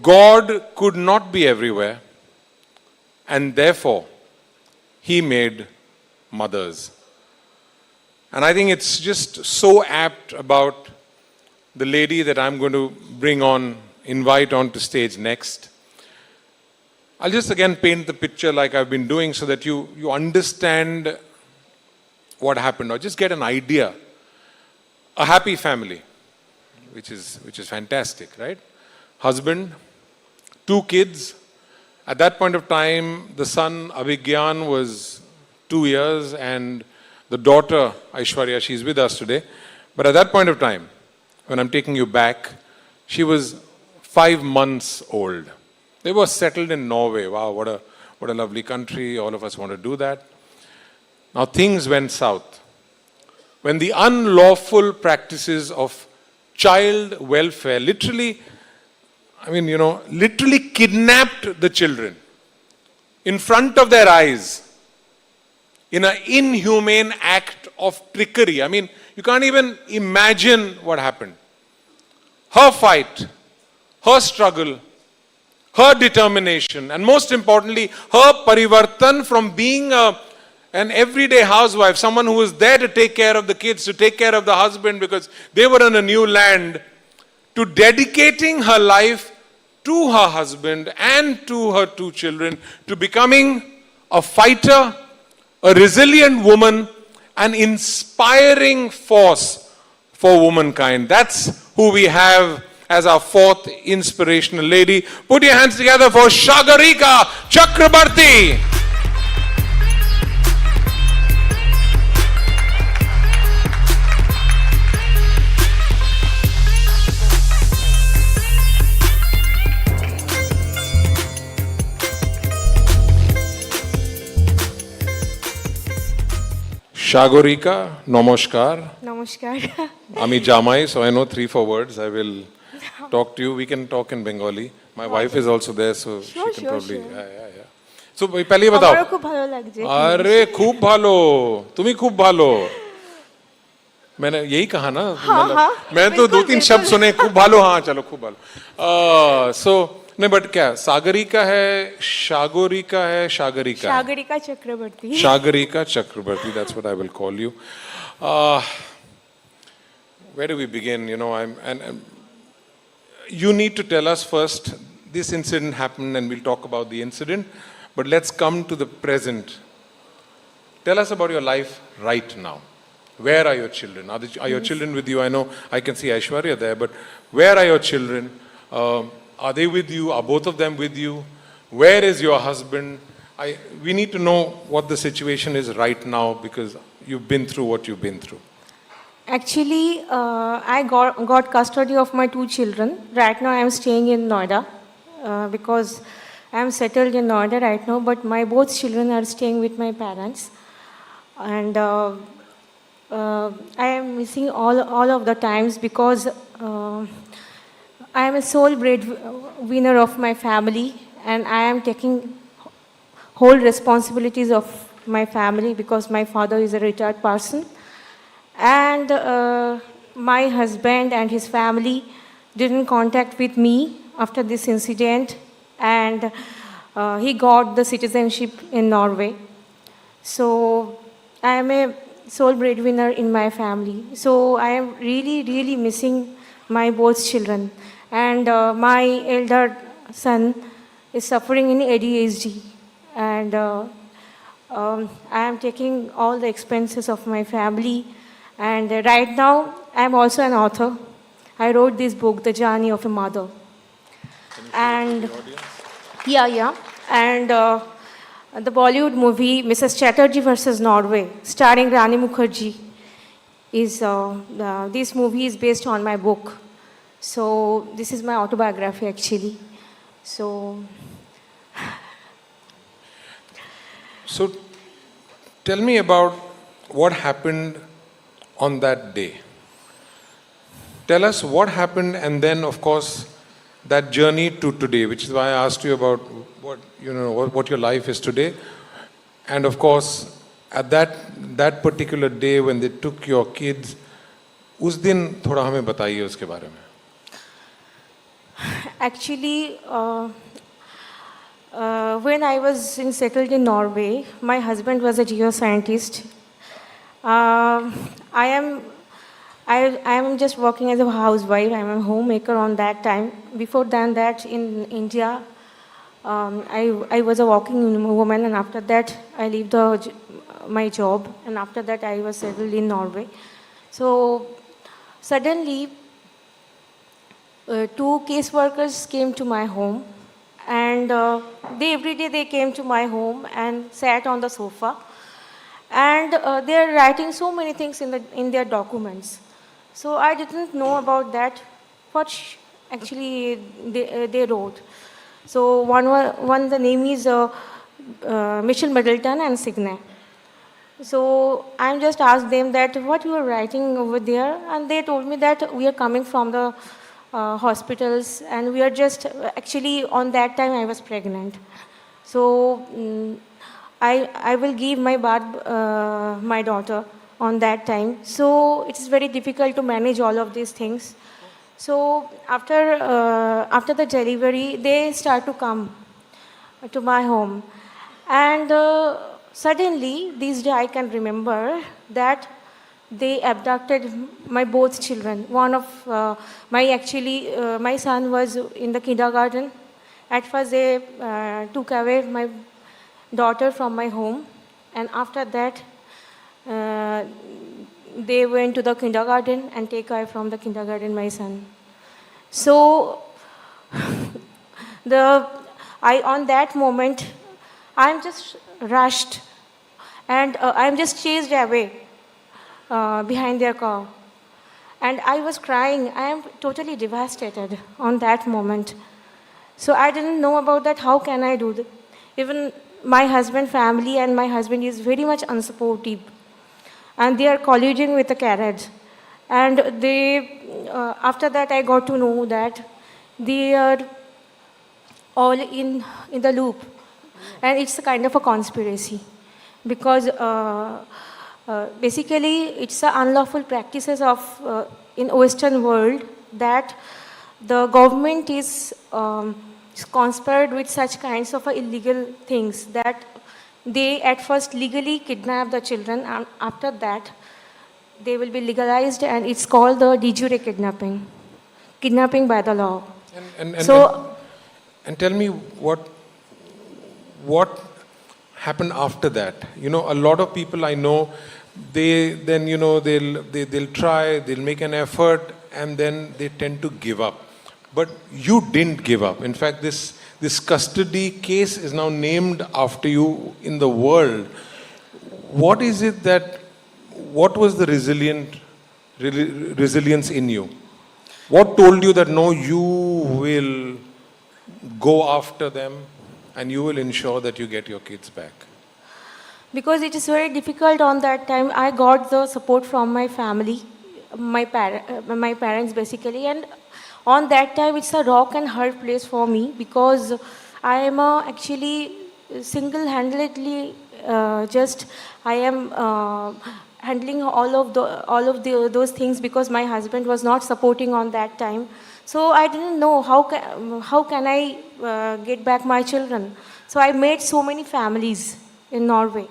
God could not be everywhere, and therefore He made mothers. And I think it's just so apt about the lady that I'm going to invite onto stage next. I'll just again paint the picture like I've been doing so that you understand what happened, or just get an idea. A happy family, which is fantastic, right? Husband, 2 kids. At that point of time, the son Abhigyan was 2 years, and the daughter Aishwarya, she's with us today. But at that point of time, when I'm taking you back, she was 5 months old. They were settled in Norway. Wow, what a lovely country. All of us want to do that. Now things went south. When the unlawful practices of child welfare literally kidnapped the children in front of their eyes in an inhumane act of trickery. I mean, you can't even imagine what happened. Her fight, her struggle, her determination, and most importantly, her parivartan from being an everyday housewife, someone who was there to take care of the kids, to take care of the husband because they were in a new land, to dedicating her life to her husband and to her 2 children, to becoming a fighter, a resilient woman, an inspiring force for womankind. That's who we have as our 4th inspirational lady. Put your hands together for Sagarika Chakraborty. Sagarika, namaskar. Namaskar. Ami Jamai, so I know 3-4 words. I will talk to you. We can talk in Bengali. My wife is also there, so she can probably. Sure. Yeah. So पहले बताओ. আমারও খুব ভালো লাগছে। अरे खूब भालो, तुम्ही खूब भालो. मैंने यही कहा ना. मैं तो 2-3 शब्द सुने. खूब भालो, हाँ चलो खूब भालो. So नहीं बट क्या सागरिका है, शागोरिका है, शागरिका. सागरिका चक्रवर्ती. Sagarika Chakraborty, that's what I will call you. Where do we begin? You know, you need to tell us first, this incident happened and we'll talk about the incident, but let's come to the present. Tell us about your life right now. Where are your children? Are your children with you? I know I can see Aishwarya there, but where are your children? Are they with you? Are both of them with you? Where is your husband? We need to know what the situation is right now because you've been through what you've been through. Actually, I got custody of my 2 children. Right now, I am staying in Noida because I am settled in Noida right now. But my both children are staying with my parents, and I am missing all of the times because I am a sole breadwinner of my family, and I am taking whole responsibilities of my family because my father is a retired person. And my husband and his family didn't contact with me after this incident, and he got the citizenship in Norway. So I am a sole breadwinner in my family. So I am really missing my both children. And my elder son is suffering in ADHD, and I am taking all the expenses of my family. And right now, I am also an author. I wrote this book, The Journey of a Mother. And yeah. And the Bollywood movie, Mrs. Chatterjee versus Norway, starring Rani Mukherjee, this movie is based on my book. So this is my autobiography, actually. So tell me about what happened on that day. Tell us what happened, and then of course that journey to today, which is why I asked you about what your life is today. And of course at that particular day when they took your kids, उस दिन थोड़ा हमें बताइए उसके बारे में. Actually, when I was settled in Norway, my husband was a geoscientist. I am I am just working as a housewife. I am a homemaker on that time. Before than that, in India, I was a working woman, and after that, I left my job, and after that, I was settled in Norway. So suddenly, two case workers came to my home, and every day they came to my home and sat on the sofa, and they're writing so many things in their documents. So I didn't know about that, what actually they wrote. So one the name is Michelle Middleton and Signe. So I'm just asked them that what you are writing over there, and they told me that we are coming from the hospitals, and we are just actually on that time I was pregnant. So I will give my birth my daughter on that time. So it is very difficult to manage all of these things. So after the delivery, they start to come to my home, and suddenly this day I can remember that they abducted my both children. One of my son was in the kindergarten. At first they took away my daughter from my home, and after that uh, they went to the kindergarten and take away from the kindergarten my son. So the I on that moment I'm just rushed, and I'm just chased away behind their car, and I was crying. I am totally devastated on that moment. So I didn't know about that. How can I do that? Even my husband family and my husband is very much unsupportive, and they are colluding with the carriage. And after that, I got to know that they are all in the loop, and it's a kind of a conspiracy, because basically it's a unlawful practices of in Western world that the government is conspired with such kinds of illegal things that they at first legally kidnap the children, and after that they will be legalized, and it's called the de jure kidnapping by the law. And, and, and, and, So and tell me what happened after that. You know, a lot of people I know, they then, you know, they'll try, they'll make an effort, and then they tend to give up. But you didn't give up. In fact, this custody case is now named after you in the world. What is it that, what was the resilience in you? What told you that no, you will go after them and you will ensure that you get your kids back? because it is very difficult on that time, I got the support from my family, my parents basically, and on that time it's a rock and hard place for me, because I am actually single-handedly just I am handling those things, because my husband was not supporting on that time. So I didn't know how can I get back my children. So I made so many families in Norway.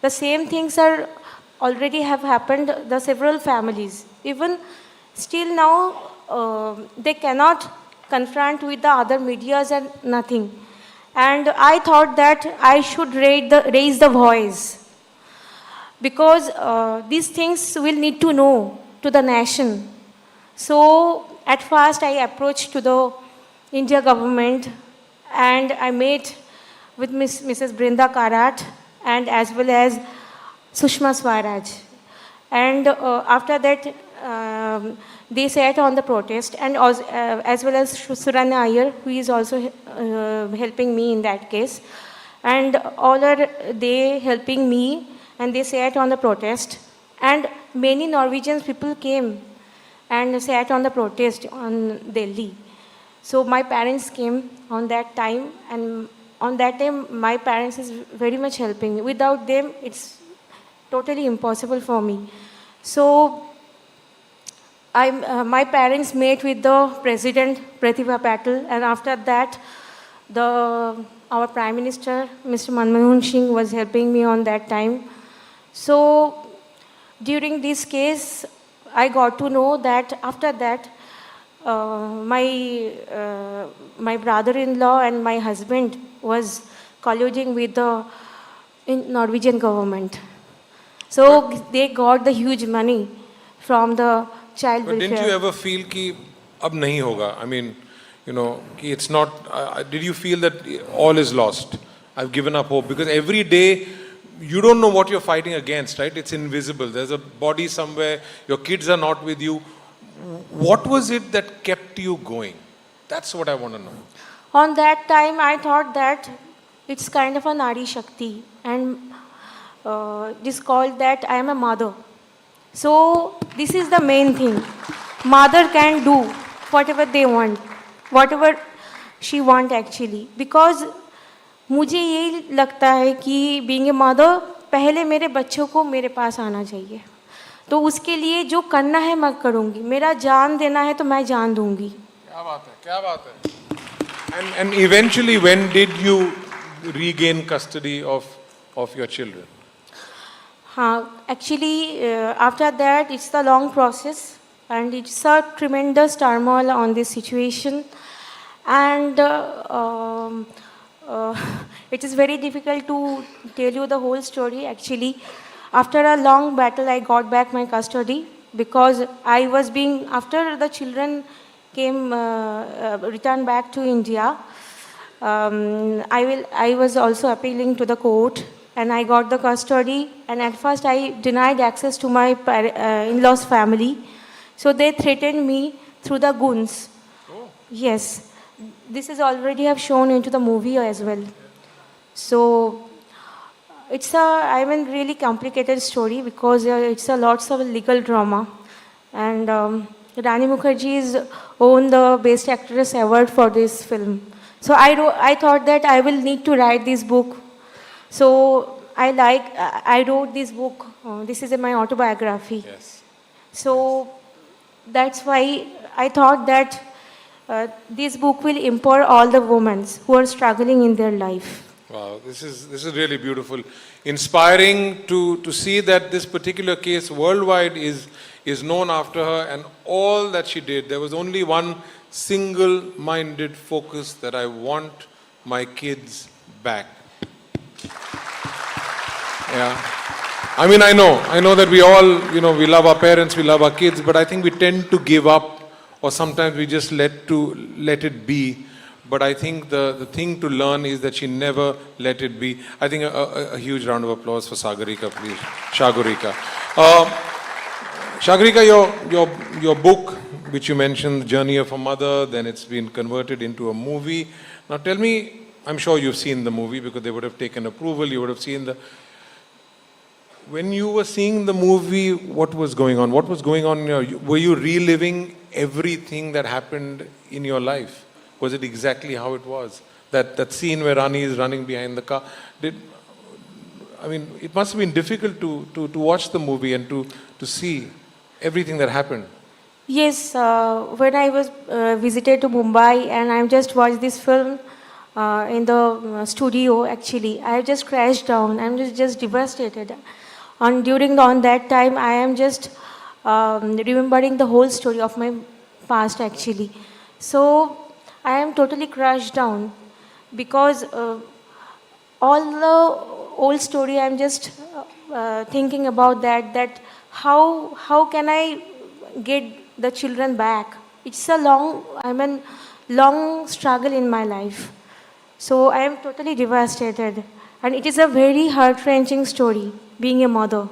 The same things are already have happened. The several families, even still now, they cannot confront with the other medias and nothing. And I thought that I should raise the voice, because these things will need to know to the nation. So at first I approached to the India government, and I met with Mrs. Brinda Karat and as well as Sushma Swaraj. And after that, they sat on the protest, and as well as Suranya Iyer, who is also helping me in that case. And all are they helping me, and they sat on the protest. And many Norwegian people came and sat on the protest on Delhi. So my parents came on that time, and on that time my parents is very much helping me. Without them, it's totally impossible for me. So my parents met with the President Pratibha Patil, and after that, our Prime Minister, Mr. Manmohan Singh, was helping me on that time. So during this case, I got to know that after that, my brother-in-law and my husband was colluding with the Norwegian government. So they got the huge money from the child But welfare. didn't you ever feel कि अब नहीं होगा? I mean, you know, कि it's not. Did you feel that all is lost? I've given up hope because every day you don't know what you're fighting against, right? It's invisible. There's a body somewhere. Your kids are not with you. What was it that kept you going? That's what I want to know. On that time, I thought that it's kind of a Nari Shakti, and this called that I am a mother. So this is the main thing. Mother can do whatever they want, whatever she want actually. Because मुझे ये लगता है कि being a mother, पहले मेरे बच्चों को मेरे पास आना चाहिए. तो उसके लिए जो करना है मैं करूँगी. मेरा जान देना है तो मैं जान दूँगी. क्या बात है? क्या बात है? And eventually, when did you regain custody of your children? Actually, after that, it's the long process, and it's a tremendous turmoil on this situation, and it is very difficult to tell you the whole story. Actually, after a long battle, I got back my custody because after the children came returned back to India. I was also appealing to the court, and I got the custody. And at first, I denied access to my in-laws' family, so they threatened me through the goons. Oh. Yes, this is already have shown into the movie as well. So it's really complicated story because it's a lots of legal drama, and Rani Mukherjee's won the Best Actress award for this film. So I thought that I will need to write this book. So I wrote this book. This is my autobiography. Yes. So that's why I thought that this book will empower all the women who are struggling in their life. Wow, this is really beautiful, inspiring to see that this particular case worldwide is known after her and all that she did. There was only one single-minded focus that I want my kids back. Yeah. I mean, I know that we all, we love our parents, we love our kids, but I think we tend to give up, or sometimes we just let it be. But I think the thing to learn is that she never let it be. I think a huge round of applause for Sagarika, please. Sagarika. Sagarika, your book, which you mentioned, The Journey of a Mother, then it's been converted into a movie. Now tell me, I'm sure you've seen the movie because they would have taken approval, you would have seen when you were seeing the movie, what was going on? What was going on? Were you reliving everything that happened in your life? Was it exactly how it was? That scene where Rani is running behind the car. It must have been difficult to watch the movie and to see everything that happened. Yes, when I was visited to Mumbai and I just watched this film in the studio, actually, I just crashed down. I'm just devastated. And on that time, I am just remembering the whole story of my past, actually. So I am totally crushed down because all the old story, I'm just thinking about that how can I get the children back? It's a long struggle in my life. So I am totally devastated. And it is a very heart-wrenching story, being a mother.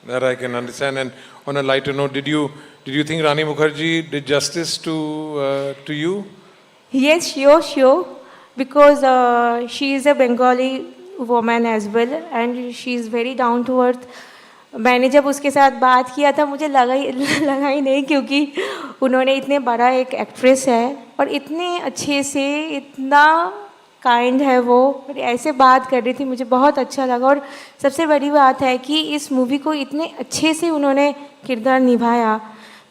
That I can understand. And on a lighter note, did you think Rani Mukherjee did justice to you? Yes, sure. Because she is a Bengali woman as well, and she is very down to earth. मैंने जब उसके साथ बात किया था मुझे लगा ही नहीं क्योंकि उन्होंने इतने बड़ा एक एक्ट्रेस है और इतने अच्छे से इतना काइंड है वो और ऐसे बात कर रही थी मुझे बहुत अच्छा लगा और सबसे बड़ी बात है कि इस मूवी को इतने अच्छे से उन्होंने किरदार निभाया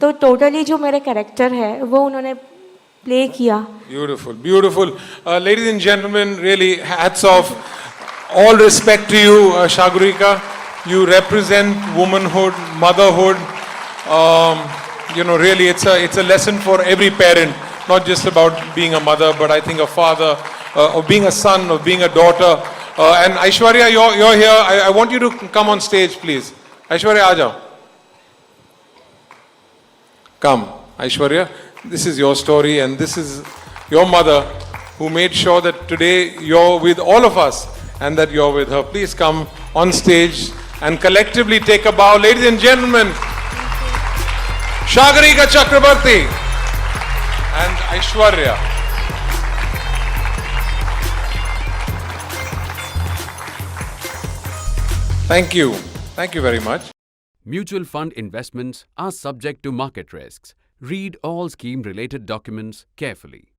तो टोटली जो मेरे कैरेक्टर है वो उन्होंने प्ले किया. Beautiful, beautiful. Ladies and gentlemen, really hats off. All respect to you, Sagarika. You represent womanhood, motherhood. Really, it's a lesson for every parent, not just about being a mother, but I think a father, of being a son, of being a daughter. And Aishwarya, you're here. I want you to come on stage, please. Aishwarya, aaja. Come, Aishwarya. This is your story, and this is your mother who made sure that today you're with all of us and that you're with her. Please come on stage and collectively take a bow. Ladies and gentlemen, Sagarika Chakraborty and Aishwarya. Thank you. Thank you very much. Mutual fund investments are subject to market risks. Read all scheme-related documents carefully.